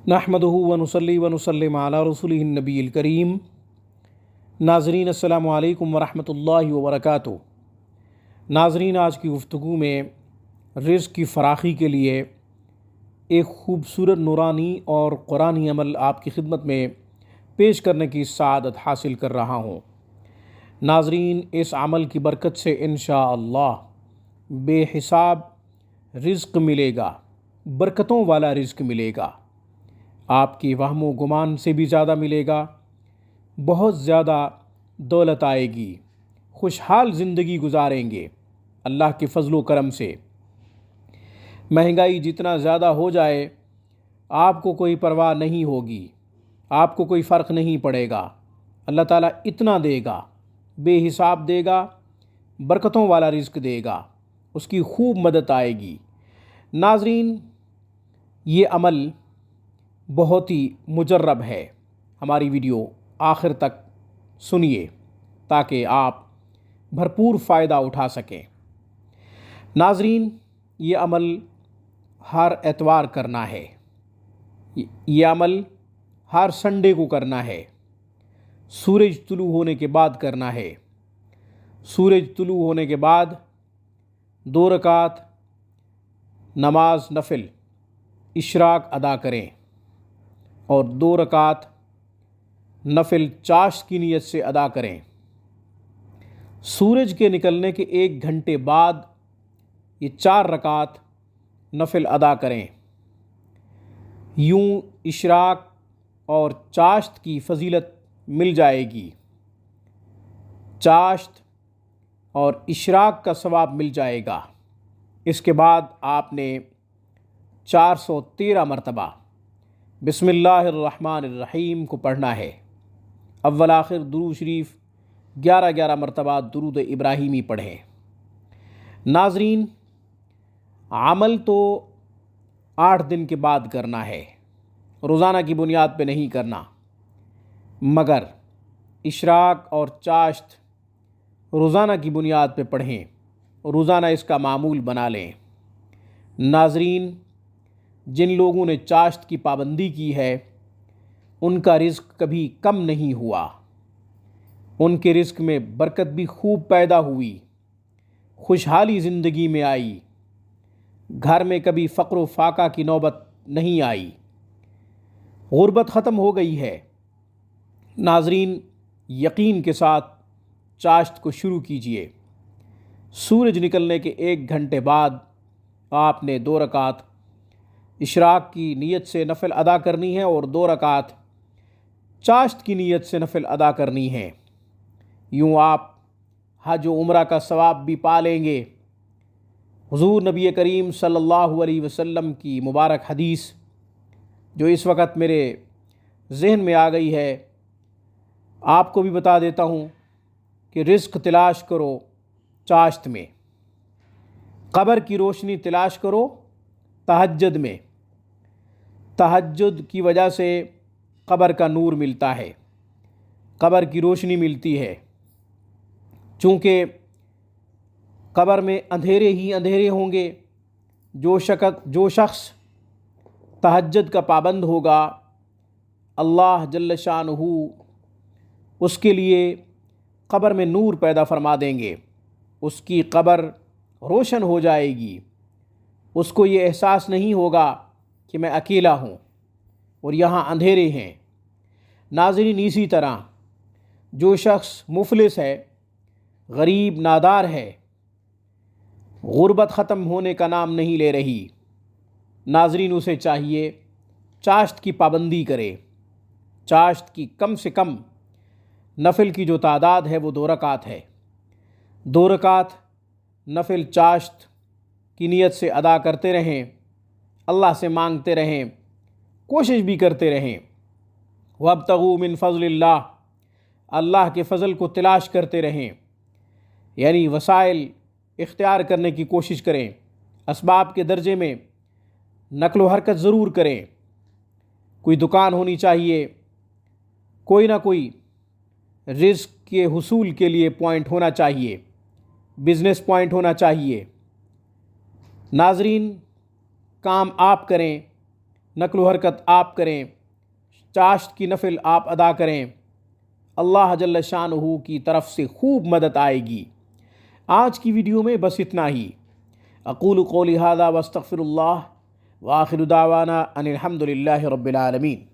नहमदुहु व नुसल्ली व नुसल्लिम अला रसूलिहिन नबील करीम। नाज़रीन अस्सलामु अलैकुम व रहमतुल्लाहि व बरकातुहू। नाज़रीन, आज की गुफ्तगू में रिज़्क़ की फ़राख़ी के लिए एक ख़ूबसूरत नूरानी और क़ुरानी अमल आपकी खिदमत में पेश करने की सआदत हासिल कर रहा हूँ। नाज़रीन, इस अमल की बरकत से इंशाअल्लाह बेहिसाब रिज़्क़ मिलेगा, बरकतों वाला रिज़्क़ मिलेगा, आपकी वहमो गुमान से भी ज़्यादा मिलेगा, बहुत ज़्यादा दौलत आएगी, खुशहाल ज़िंदगी गुजारेंगे अल्लाह के फ़ज़ल व करम से। महंगाई जितना ज़्यादा हो जाए आपको कोई परवाह नहीं होगी, आपको कोई फ़र्क नहीं पड़ेगा। अल्लाह ताला इतना देगा, बेहिसाब देगा, बरकतों वाला रिज़्क़ देगा, उसकी खूब मदद आएगी। नाज़रीन, ये अमल बहुत ही मुजर्रब है। हमारी वीडियो आखिर तक सुनिए ताकि आप भरपूर फ़ायदा उठा सकें। नाज़रीन, ये अमल हर एतवार करना है, ये अमल हर संडे को करना है, सूरज तुलू होने के बाद करना है। सूरज तुलू होने के बाद 2 रकात नमाज नफिल इशराक अदा करें और 2 रकात नफिल चाश्त की नीयत से अदा करें। सूरज के निकलने के 1 घंटे बाद ये 4 रकात नफिल अदा करें। यूं इशराक और चाश्त की फजीलत मिल जाएगी, चाश्त और इशराक का सवाब मिल जाएगा। इसके बाद आपने 413 मरतबा बिस्मिल्लाहिर्रहमानिर्रहीम को पढ़ना है। अव्वल आखिर दुरूद शरीफ 11 मरतबा दुरूद इब्राहीमी पढ़ें। नाज़रीन, अमल तो 8 दिन के बाद करना है, रोज़ाना की बुनियाद पे नहीं करना, मगर इशराक और चाश्त रोज़ाना की बुनियाद पे पढ़ें, रोज़ाना इसका मामूल बना लें। नाज़रीन, जिन लोगों ने चाश्त की पाबंदी की है उनका रिज़्क़ कभी कम नहीं हुआ, उनके रिज़्क़ में बरकत भी खूब पैदा हुई, खुशहाली ज़िंदगी में आई, घर में कभी फ़क्र व फाका की नौबत नहीं आई, गुर्बत ख़त्म हो गई है। नाज़रीन, यकीन के साथ चाश्त को शुरू कीजिए। सूरज निकलने के 1 घंटे बाद आपने 2 रकात इशराक की नीयत से नफिल अदा करनी है और 2 रकात चाश्त की नीयत से नफिल अदा करनी है। यूँ आप हज व उम्रा का सवाब भी पा लेंगे। हुज़ूर नबी करीम सल्लल्लाहु अलैहि वसल्लम की मुबारक हदीस जो इस वक्त मेरे जहन में आ गई है, आपको भी बता देता हूँ कि रिज़्क़ तलाश करो चाश्त में, क़ब्र की रोशनी तलाश करो तहज्जुद में। तहज्जुद की वजह से क़ब्र का नूर मिलता है, क़ब्र की रोशनी मिलती है। चूँकि क़ब्र में अंधेरे ही अंधेरे होंगे, जो शख्स तहज्जुद का पाबंद होगा अल्लाह जल्ल शानुहु उसके लिए क़ब्र में नूर पैदा फरमा देंगे, उसकी क़ब्र रोशन हो जाएगी, उसको ये एहसास नहीं होगा कि मैं अकेला हूँ और यहाँ अंधेरे हैं। नाज़रीन, इसी तरह जो शख्स मुफलिस है, गरीब नादार है, गुर्बत ख़त्म होने का नाम नहीं ले रही, नाज़रीन उसे चाहिए चाश्त की पाबंदी करे। चाश्त की कम से कम नफिल की जो तादाद है वो 2 रकात है। 2 रकात नफिल चाश्त की नीयत से अदा करते रहें, अल्लाह से मांगते रहें, कोशिश भी करते रहें। वब्तगू मिन फ़ज़लिल्लाह, अल्लाह के फ़ज़ल को तलाश करते रहें, यानी वसाइल इख्तियार करने की कोशिश करें। असबाब के दर्जे में नक़्ल व हरकत ज़रूर करें। कोई दुकान होनी चाहिए, कोई ना कोई रिज़्क़ के हुसूल के लिए पॉइंट होना चाहिए, बिज़नेस पॉइंट होना चाहिए। नाज़रीन, काम आप करें, نقل و حرکت آپ کریں، چاشت کی نفل آپ ادا کریں، اللہ جل شانہ کی طرف سے خوب مدد آئے گی۔ آج کی ویڈیو میں بس اتنا ہی۔ اقول قولی ھذا واستغفر اللہ وآخر دعوانا ان الحمد للہ رب العالمین۔